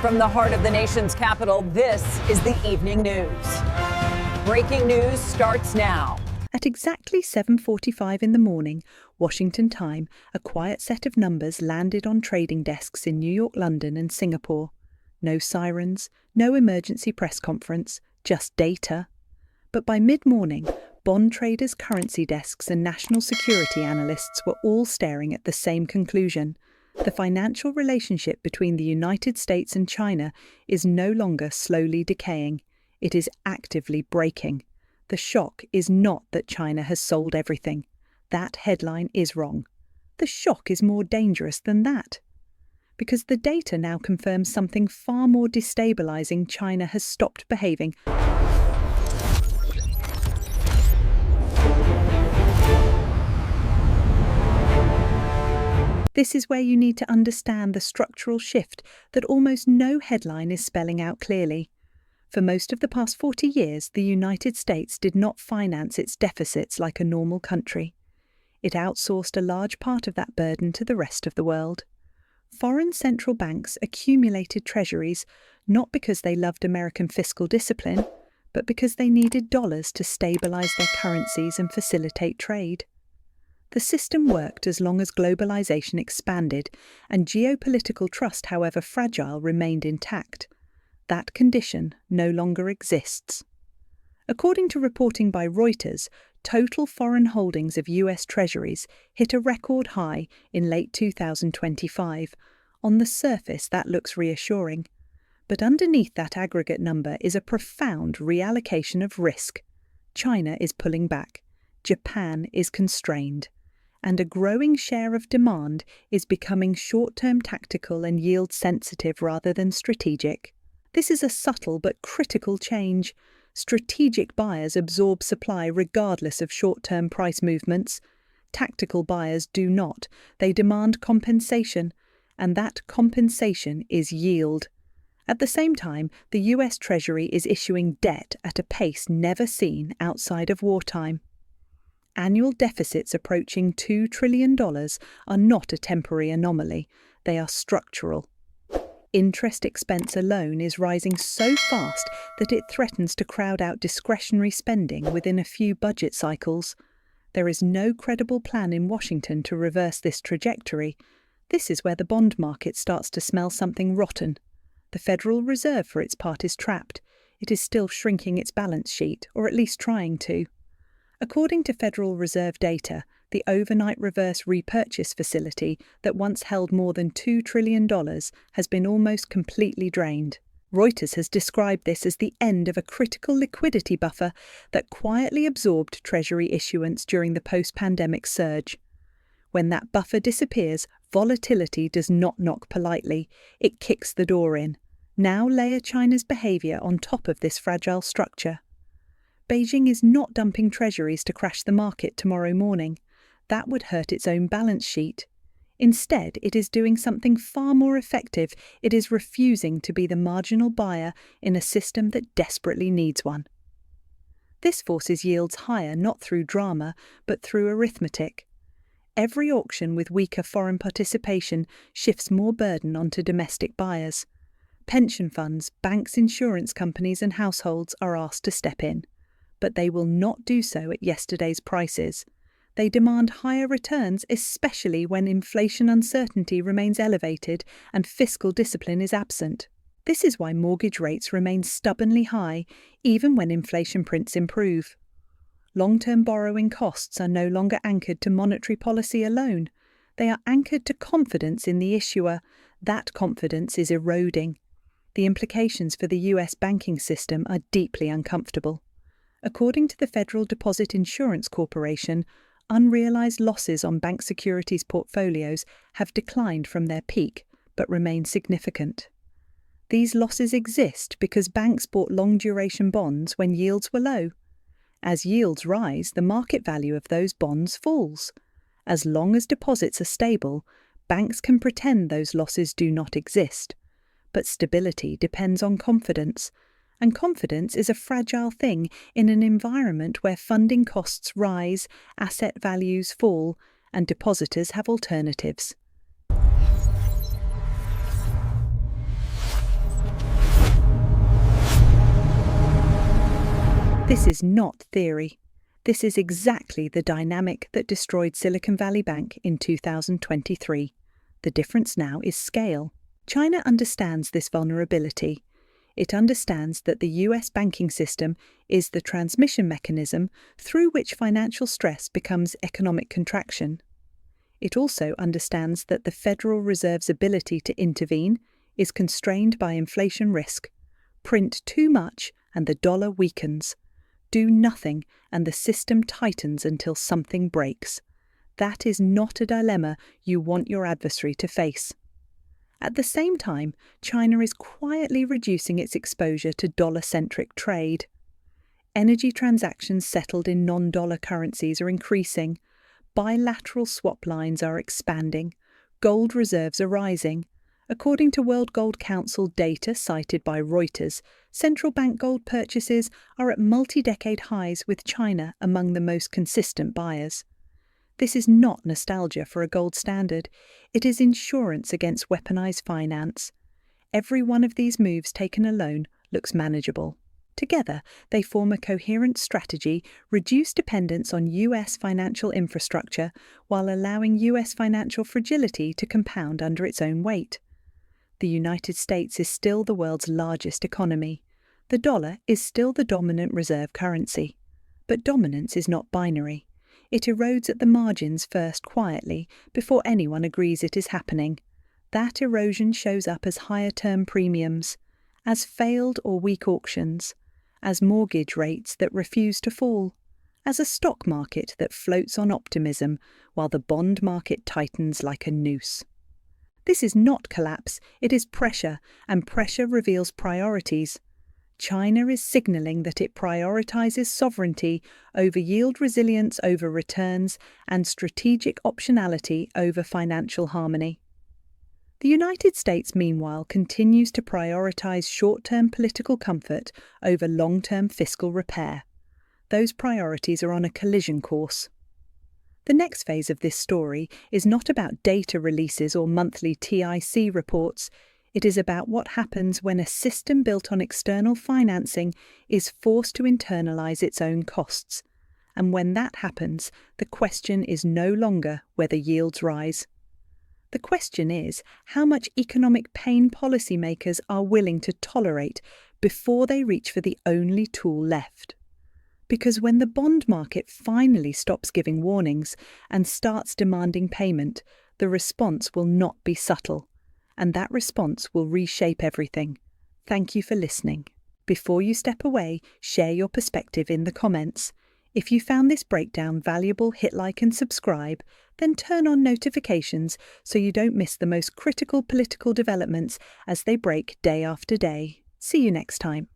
From the heart of the nation's capital, this is the evening news. Breaking news starts now. At exactly 7:45 in the morning, Washington time, a quiet set of numbers landed on trading desks in New York, London and Singapore. No sirens, no emergency press conference, just data. But by mid-morning, bond traders, currency desks and national security analysts were all staring at the same conclusion. The financial relationship between the United States and China is no longer slowly decaying. It is actively breaking. The shock is not that China has sold everything. That headline is wrong. The shock is more dangerous than that. Because the data now confirms something far more destabilizing: China has stopped behaving. This is where you need to understand the structural shift that almost no headline is spelling out clearly. For most of the past 40 years, the United States did not finance its deficits like a normal country. It outsourced a large part of that burden to the rest of the world. Foreign central banks accumulated treasuries not because they loved American fiscal discipline, but because they needed dollars to stabilize their currencies and facilitate trade. The system worked as long as globalization expanded and geopolitical trust, however fragile, remained intact. That condition no longer exists. According to reporting by Reuters, total foreign holdings of US Treasuries hit a record high in late 2025. On the surface, that looks reassuring. But underneath that aggregate number is a profound reallocation of risk. China is pulling back. Japan is constrained. And a growing share of demand is becoming short-term tactical and yield-sensitive rather than strategic. This is a subtle but critical change. Strategic buyers absorb supply regardless of short-term price movements. Tactical buyers do not. They demand compensation, and that compensation is yield. At the same time, the US Treasury is issuing debt at a pace never seen outside of wartime. Annual deficits approaching $2 trillion are not a temporary anomaly, they are structural. Interest expense alone is rising so fast that it threatens to crowd out discretionary spending within a few budget cycles. There is no credible plan in Washington to reverse this trajectory. This is where the bond market starts to smell something rotten. The Federal Reserve, for its part, is trapped. It is still shrinking its balance sheet, or at least trying to. According to Federal Reserve data, the overnight reverse repurchase facility that once held more than $2 trillion has been almost completely drained. Reuters has described this as the end of a critical liquidity buffer that quietly absorbed Treasury issuance during the post-pandemic surge. When that buffer disappears, volatility does not knock politely, it kicks the door in. Now layer China's behavior on top of this fragile structure. Beijing is not dumping treasuries to crash the market tomorrow morning. That would hurt its own balance sheet. Instead, it is doing something far more effective. It is refusing to be the marginal buyer in a system that desperately needs one. This forces yields higher not through drama, but through arithmetic. Every auction with weaker foreign participation shifts more burden onto domestic buyers. Pension funds, banks, insurance companies and households are asked to step in. But they will not do so at yesterday's prices. They demand higher returns, especially when inflation uncertainty remains elevated and fiscal discipline is absent. This is why mortgage rates remain stubbornly high, even when inflation prints improve. Long-term borrowing costs are no longer anchored to monetary policy alone. They are anchored to confidence in the issuer. That confidence is eroding. The implications for the US banking system are deeply uncomfortable. According to the Federal Deposit Insurance Corporation, unrealized losses on bank securities portfolios have declined from their peak, but remain significant. These losses exist because banks bought long-duration bonds when yields were low. As yields rise, the market value of those bonds falls. As long as deposits are stable, banks can pretend those losses do not exist. But stability depends on confidence. And confidence is a fragile thing in an environment where funding costs rise, asset values fall, and depositors have alternatives. This is not theory. This is exactly the dynamic that destroyed Silicon Valley Bank in 2023. The difference now is scale. China understands this vulnerability. It understands that the US banking system is the transmission mechanism through which financial stress becomes economic contraction. It also understands that the Federal Reserve's ability to intervene is constrained by inflation risk. Print too much and the dollar weakens. Do nothing and the system tightens until something breaks. That is not a dilemma you want your adversary to face. At the same time, China is quietly reducing its exposure to dollar-centric trade. Energy transactions settled in non-dollar currencies are increasing. Bilateral swap lines are expanding. Gold reserves are rising. According to World Gold Council data cited by Reuters, central bank gold purchases are at multi-decade highs, with China among the most consistent buyers. This is not nostalgia for a gold standard. It is insurance against weaponized finance. Every one of these moves taken alone looks manageable. Together, they form a coherent strategy, reduce dependence on US financial infrastructure while allowing US financial fragility to compound under its own weight. The United States is still the world's largest economy. The dollar is still the dominant reserve currency. But dominance is not binary. It erodes at the margins first quietly, before anyone agrees it is happening. That erosion shows up as higher term premiums, as failed or weak auctions, as mortgage rates that refuse to fall, as a stock market that floats on optimism while the bond market tightens like a noose. This is not collapse, it is pressure, and pressure reveals priorities. China is signalling that it prioritizes sovereignty over yield resilience over returns and strategic optionality over financial harmony. The United States, meanwhile, continues to prioritize short-term political comfort over long-term fiscal repair. Those priorities are on a collision course. The next phase of this story is not about data releases or monthly TIC reports. It is about what happens when a system built on external financing is forced to internalize its own costs. And when that happens, the question is no longer whether yields rise. The question is how much economic pain policymakers are willing to tolerate before they reach for the only tool left. Because when the bond market finally stops giving warnings and starts demanding payment, the response will not be subtle. And that response will reshape everything. Thank you for listening. Before you step away, share your perspective in the comments. If you found this breakdown valuable, hit like and subscribe, then turn on notifications so you don't miss the most critical political developments as they break day after day. See you next time.